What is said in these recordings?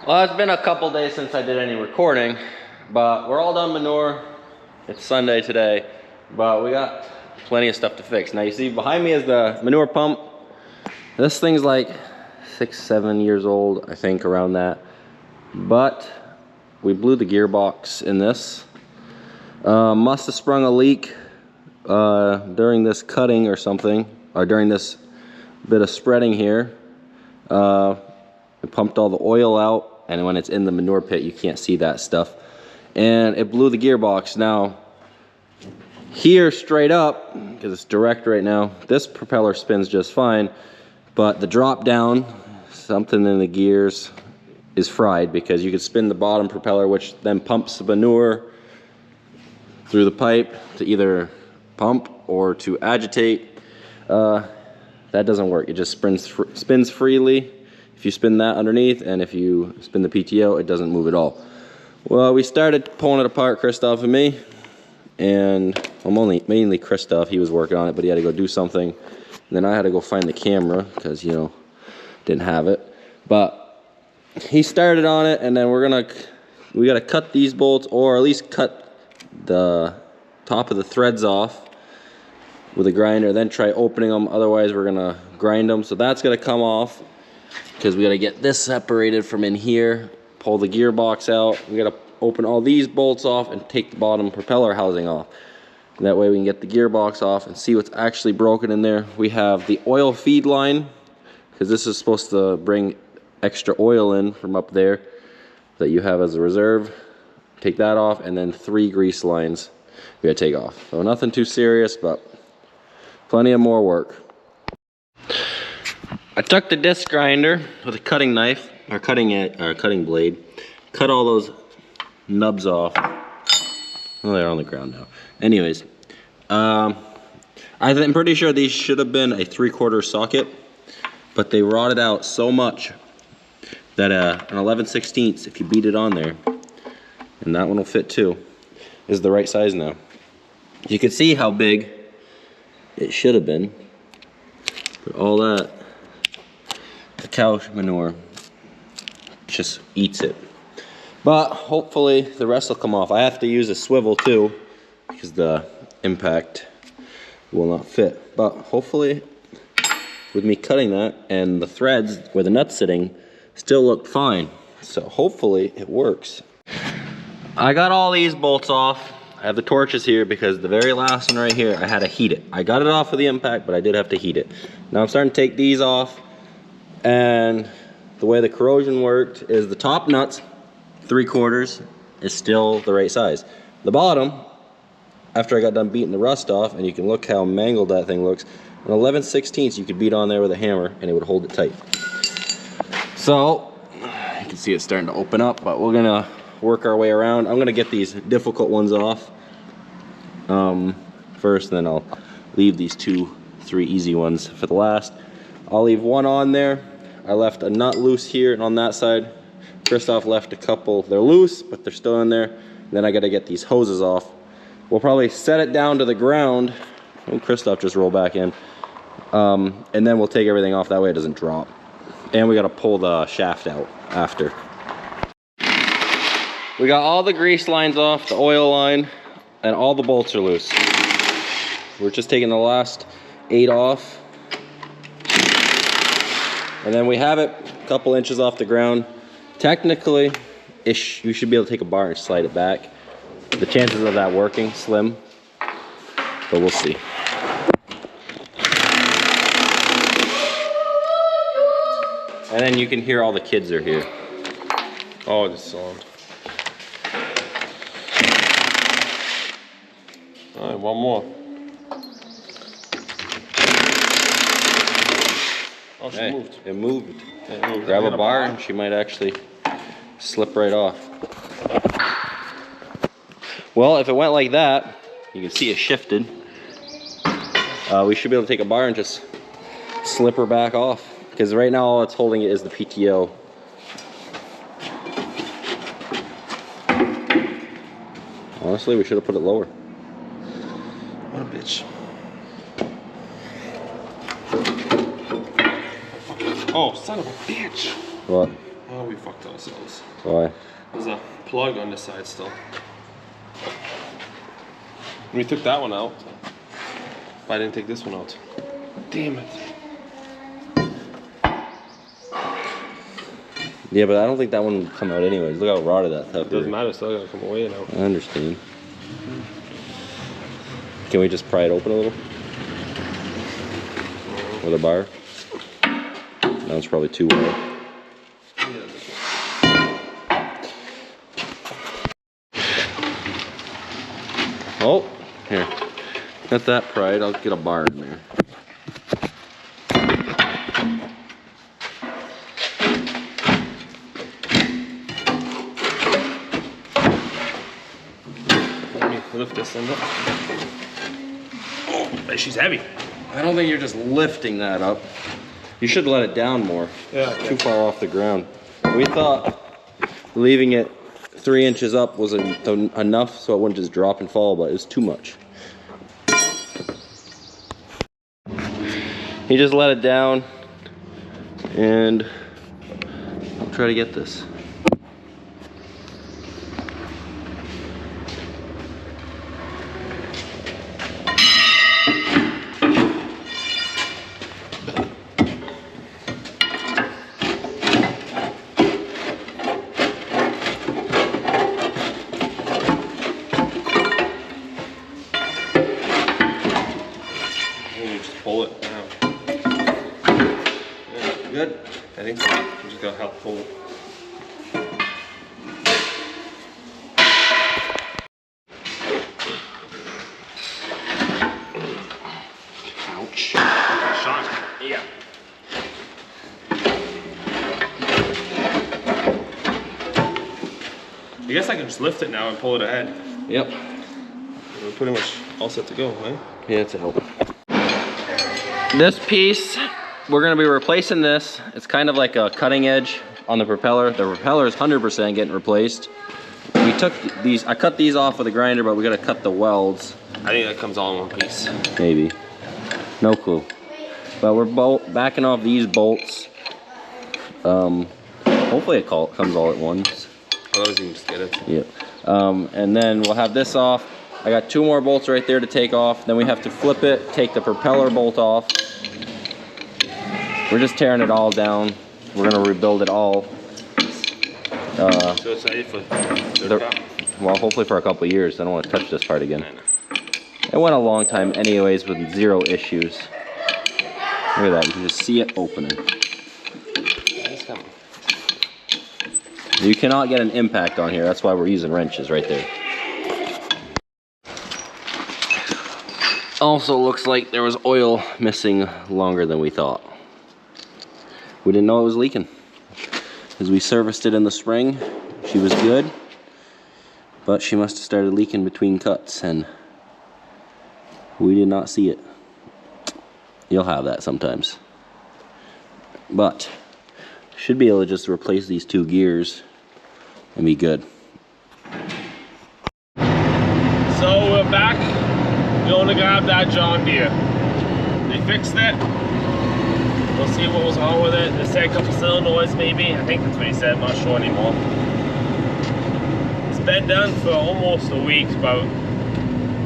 Well, it's been a couple days since I did any recording, but we're all done manure. It's Sunday today, but we got plenty of stuff to fix. Now you see behind me is the manure pump. This thing's like 6-7 years old, I think, around that. But we blew the gearbox in this. Must have sprung a leak during this cutting or something, or during this bit of spreading here. It pumped all the oil out, and when it's in the manure pit you can't see that stuff, and it blew the gearbox. Now here straight up, because it's direct right now, this propeller spins just fine, but the drop down, something in the gears is fried, because you could spin the bottom propeller, which then pumps the manure through the pipe to either pump or to agitate. That doesn't work. It just spins freely if you spin that underneath, and if you spin the PTO, it doesn't move at all. Well, we started pulling it apart, Christoph and me, and mainly Christoph. He was working on it, but he had to go do something. And then I had to go find the camera because, you know, didn't have it. But he started on it, and then we gotta cut these bolts, or at least cut the top of the threads off with a grinder, then try opening them. Otherwise we're gonna grind them. So that's gonna come off, because we gotta get this separated from in here, pull the gearbox out. We gotta open all these bolts off and take the bottom propeller housing off. And that way we can get the gearbox off and see what's actually broken in there. We have the oil feed line, because this is supposed to bring extra oil in from up there that you have as a reserve. Take that off, and then 3 grease lines we gotta take off. So nothing too serious, but plenty of more work. I took the disc grinder with a cutting knife, or cutting blade, cut all those nubs off. Well, they're on the ground now. Anyways, I'm pretty sure these should have been a 3/4 socket, but they rotted out so much that an 11/16, if you beat it on there, and that one will fit too, is the right size now. You can see how big it should have been, but all that, the cow manure just eats it. But hopefully the rest will come off. I have to use a swivel too, because the impact will not fit. But hopefully, with me cutting that, and the threads where the nut's sitting still look fine. So hopefully it works. I got all these bolts off. I have the torches here because the very last one right here, I had to heat it. I got it off of the impact, but I did have to heat it. Now I'm starting to take these off, and the way the corrosion worked is the top nuts, 3/4, is still the right size. The bottom, after I got done beating the rust off, and you can look how mangled that thing looks, an 11/16 you could beat on there with a hammer and it would hold it tight. So you can see it's starting to open up, but we're gonna work our way around. I'm gonna get these difficult ones off first, and then I'll leave these 2-3 easy ones for the last. I'll leave one on there. I left a nut loose here and on that side. Christoph left a couple. They're loose, but they're still in there. Then I gotta get these hoses off. We'll probably set it down to the ground. Oh, Christoph just rolled back in. And then we'll take everything off, that way it doesn't drop. And we gotta pull the shaft out after. We got all the grease lines off, the oil line, and all the bolts are loose. We're just taking the last 8 off. And then we have it a couple inches off the ground. Technically, you should be able to take a bar and slide it back. The chances of that working, slim, but we'll see. And then you can hear all the kids are here. Oh, the sound. All right, one more. Oh, she moved. It moved. It moved. Grab a bar and she might actually slip right off. Well, if it went like that, you can see it shifted. We should be able to take a bar and just slip her back off. Because right now all it's holding it is the PTO. Honestly, we should have put it lower. What a bitch. Oh, son of a bitch. What? Oh, we fucked ourselves. Why? There's a plug on the side still. We took that one out. But I didn't take this one out. Damn it. Yeah, but I don't think that one would come out anyways. Look how rotted that stuff It doesn't is. matter, it's still gonna come away now. I understand. Can we just pry it open a little? With a bar? No, it's probably too wide. Oh, here. Got that pried. I'll get a bar in there. Let me lift this end up. Oh, she's heavy. I don't think you're just lifting that up. You should let it down more. Yeah. Too far off the ground. We thought leaving it 3 inches up was enough so it wouldn't just drop and fall, but it was too much. He just let it down, and I'll try to get this. Pull it now. Yeah. Good. I think so. We just gotta help pull it. Ouch. Shot. Yeah. I guess I can just lift it now and pull it ahead. Yep. We're pretty much all set to go, right? Yeah, it's a help. This piece, we're gonna be replacing this. It's kind of like a cutting edge on the propeller. The propeller is 100% getting replaced. We took these, I cut these off with a grinder, but we gotta cut the welds. I think that comes all in one piece. Maybe. No clue. But we're backing off these bolts. Hopefully it comes all at once. Otherwise you can just get it. Yep. And then we'll have this off. I got 2 more bolts right there to take off. Then we have to flip it, take the propeller bolt off. We're just tearing it all down. We're gonna rebuild it all. So it's ready for Well, hopefully for a couple of years. I don't want to touch this part again. It went a long time anyways with 0 issues. Look at that, you can just see it opening. You cannot get an impact on here. That's why we're using wrenches right there. Also looks like there was oil missing longer than we thought. We didn't know it was leaking. As we serviced it in the spring, she was good, but she must have started leaking between cuts and we did not see it. You'll have that sometimes. But should be able to just replace these 2 gears and be good. So we're back, going to grab that John Deere. They fixed it. We'll see what was wrong with it. They said a couple solenoids maybe. I think that's what he said, I'm not sure anymore. It's been done for almost a week, but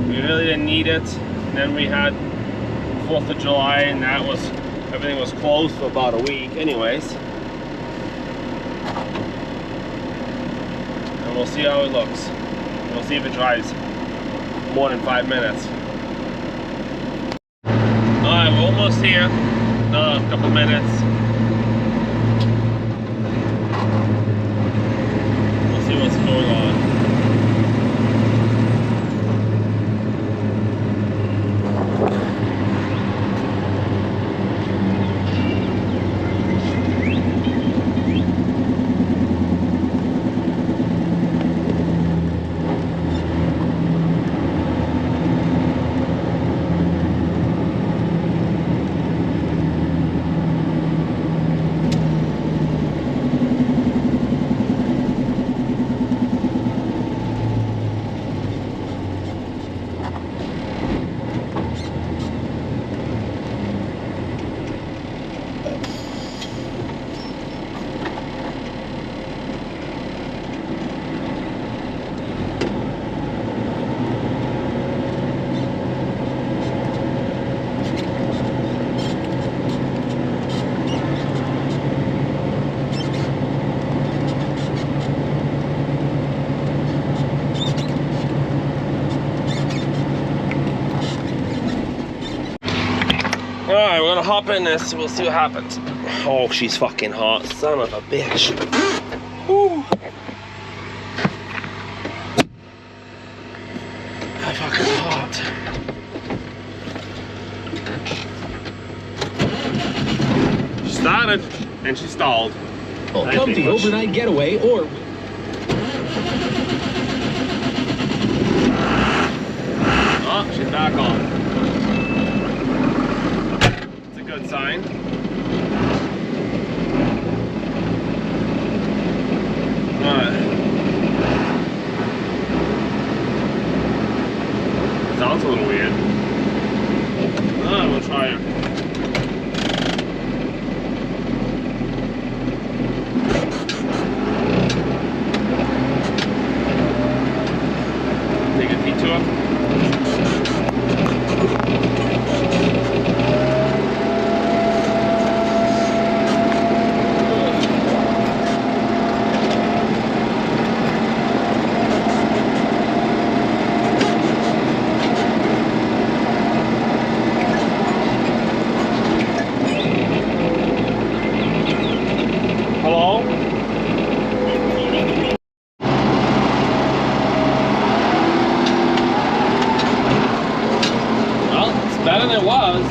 we really didn't need it. And then we had 4th of July and that was, everything was closed for about a week anyways. And we'll see how it looks. We'll see if it dries more than 5 minutes. Alright, we're almost here. Another couple minutes. We'll see what's going on. we're gonna hop in this. We'll see what happens. Oh, she's fucking hot. Son of a bitch. Woo. That fucking hot. She started and she stalled. Comfy overnight getaway or... Oh, she's back on. It's a good sign. Alright. Sounds a little weird. We'll try it. Take a detour. Hello? Well, it's better than it was.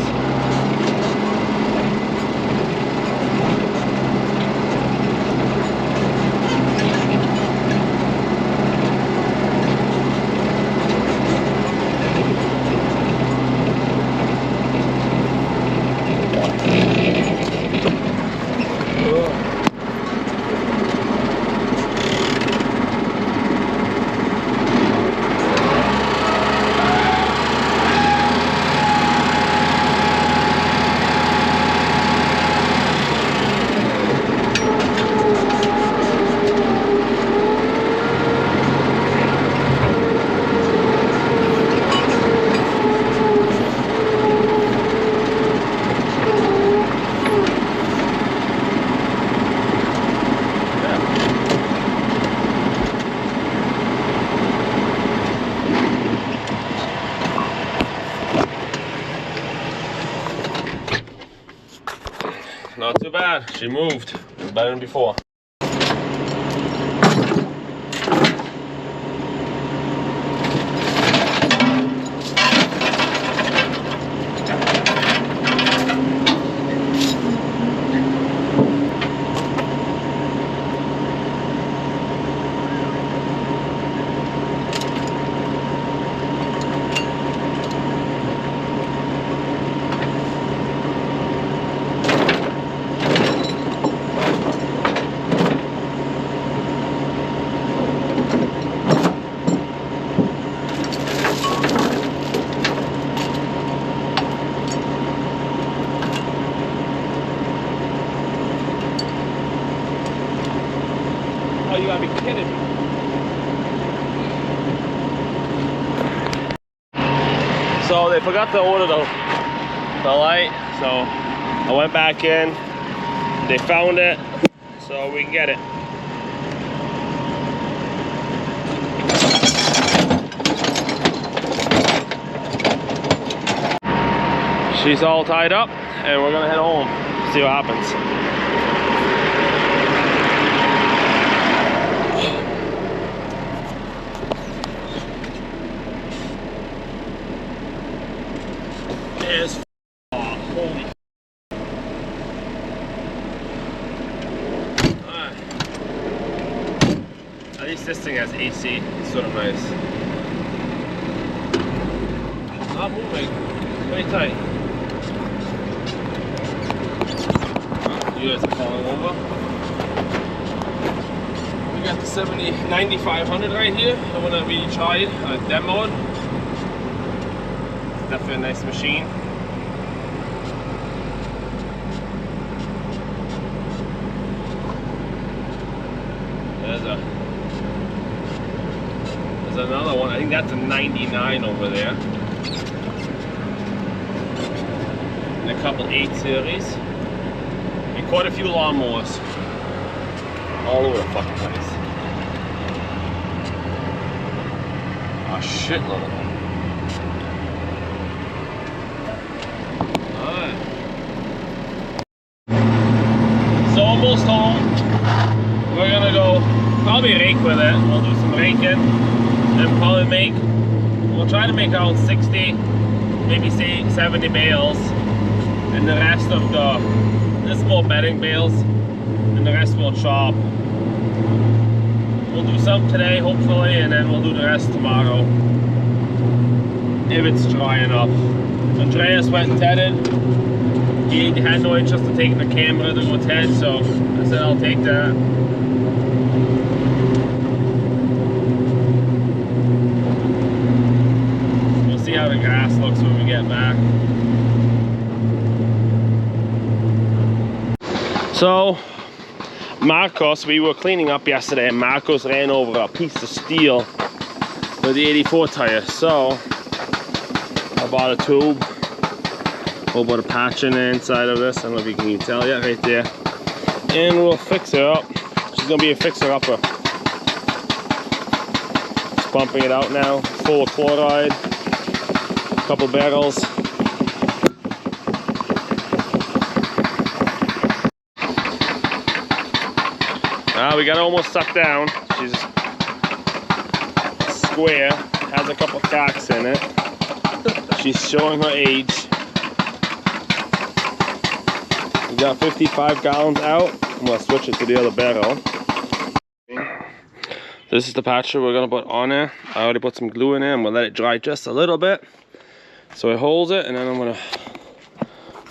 Not too bad. She moved. Better than before. Oh, you gotta be kidding me. So they forgot to order the light, so I went back in, they found it, so we can get it. She's all tied up, and we're gonna head home, see what happens. Is holy. At least this thing has AC. It's sort of nice. It's not moving. Very tight. You guys are falling over. We got the 9500 right here. The one that we tried, demoed. Definitely a nice machine. There's another one. I think that's a 99 over there. And a couple 8 series. And quite a few lawnmowers. All over the fucking place. A shitload of them. Alright. almost home. We're gonna go probably rake with it. We'll do some raking and probably we'll try to make out 60, maybe say 70 bales, and the rest of this more bedding bales, and the rest we'll chop. We'll do some today hopefully, and then we'll do the rest tomorrow if it's dry enough. Andreas went and tedded. He had no interest in taking the camera to go ted, so I said I'll take that. We'll see how the grass looks when we get back. So Marcos, we were cleaning up yesterday and Marcos ran over a piece of steel with the 84 tire. So I bought a tube, we'll put a patch in the inside of this. I don't know if you can tell yet, right there. And we'll fix it up. She's gonna be a fixer-upper. Just pumping it out now, full of chloride, a couple barrels. We got it almost stuck down. She's square, has a couple cracks in it. She's showing her age. We got 55 gallons out. I'm gonna switch it to the other barrel. This is the patcher we're gonna put on there. I already put some glue in there. I'm gonna let it dry just a little bit so it holds it, and then I'm gonna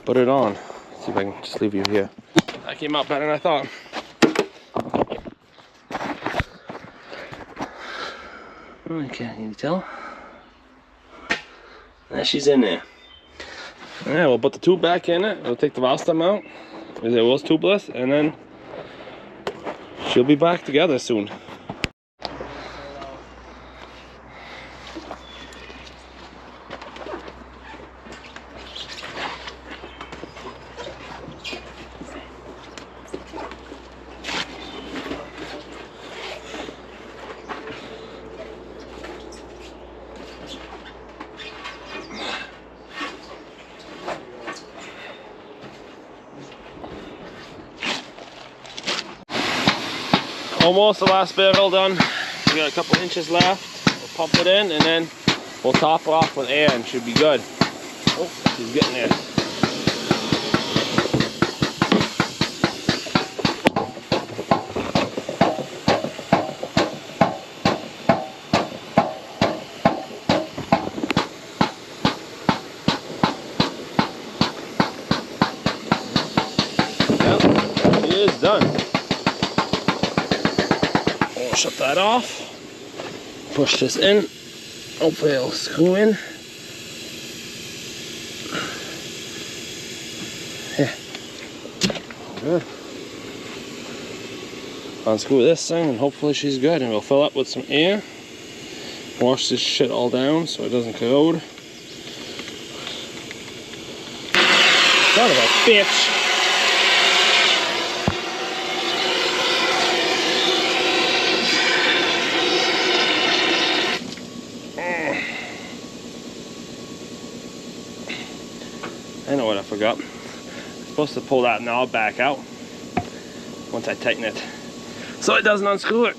put it on. Let's see if I can just leave you here. That came out better than I thought. Okay, can you tell? There, she's in there. Yeah, we'll put the tube back in it. We'll take the valve stem out, because it was tubeless, and then she'll be back together soon. Almost the last barrel done. We got a couple inches left. We'll pump it in and then we'll top it off with air and should be good. Oh, she's getting there. Yep, it is done. Shut that off, push this in, hopefully it'll screw in. Yeah, good. Unscrew this thing and hopefully she's good, and we'll fill up with some air. Wash this shit all down so it doesn't corrode. Son of a bitch. I know what I forgot. I'm supposed to pull that knob back out once I tighten it so it doesn't unscrew it.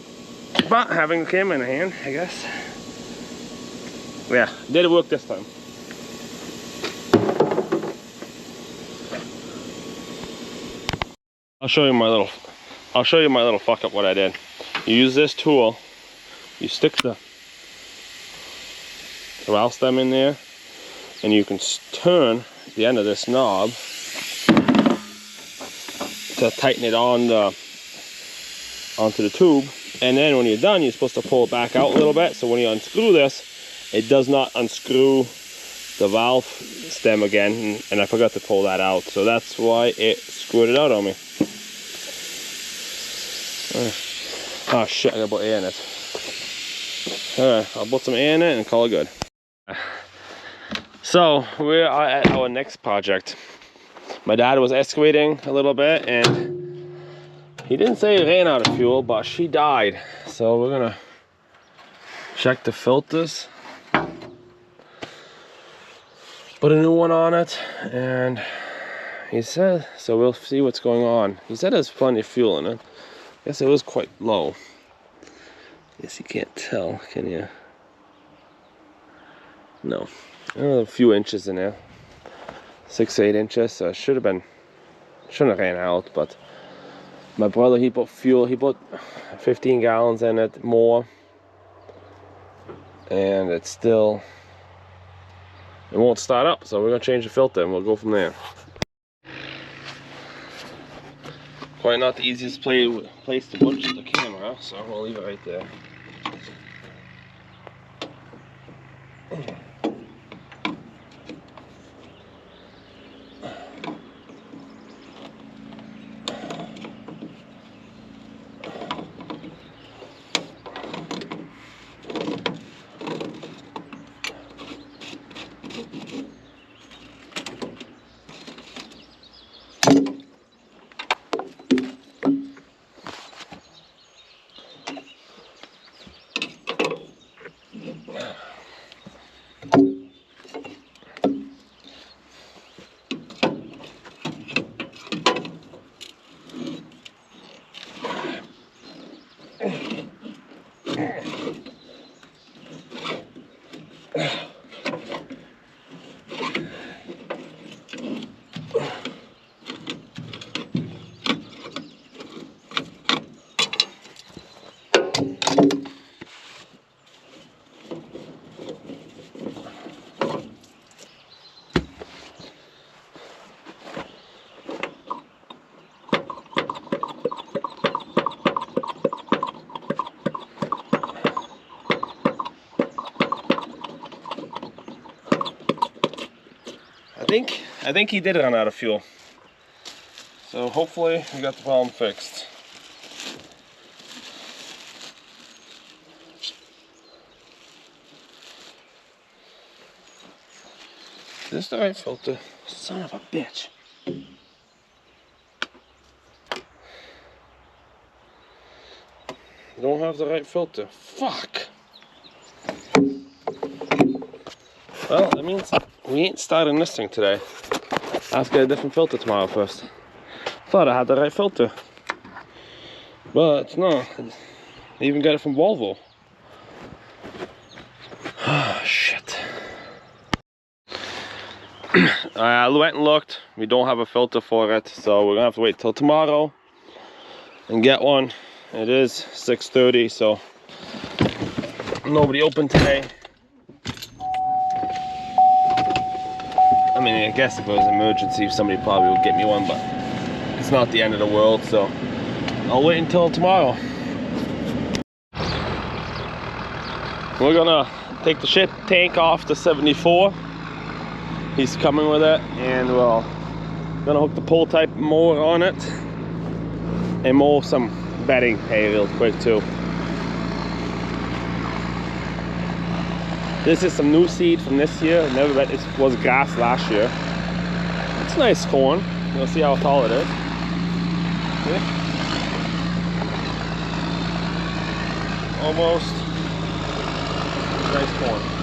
But having the camera in the hand, I guess. Yeah, did it work this time. I'll show you my little fuck up what I did. You use this tool, you stick the valve stem in there, and you can turn the end of this knob to tighten it on onto the tube, and then when you're done you're supposed to pull it back out a little bit, so when you unscrew this it does not unscrew the valve stem again, and I forgot to pull that out, so that's why it screwed it out on me. Oh shit, I gotta put air in it. Alright, I'll put some air in it and call it good. So we are at our next project. My dad was excavating a little bit and he didn't say he ran out of fuel, but she died. So we're gonna check the filters, put a new one on it, and He said, so we'll see what's going on. He said there's plenty of fuel in it. I guess it was quite low. Guess you can't tell, can you? No. A few inches in there. 6-8 inches. So it shouldn't have ran out, but my brother, he put fuel, he put 15 gallons in it more. And it won't start up, so we're gonna change the filter and we'll go from there. Quite not the easiest place to put the camera, so we'll leave it right there. I think he did run out of fuel. So hopefully we got the problem fixed. Is this the right filter? Son of a bitch. Don't have the right filter. Fuck. Well, that means we ain't starting this thing today. I'll have to get a different filter tomorrow first. Thought I had the right filter. But no, I even got it from Volvo. Oh, shit. I went and looked. We don't have a filter for it, so we're gonna have to wait till tomorrow and get one. It is 6:30, so nobody open today. I mean, I guess if it was an emergency, somebody probably would get me one, but it's not the end of the world, so I'll wait until tomorrow. We're gonna take the shit tank off the 74. He's coming with it, and we're gonna hook the pull type mower on it and mow some bedding hay real quick too. This is some new seed from this year. It was grass last year. It's nice corn. You'll see how tall it is. See? Almost nice corn.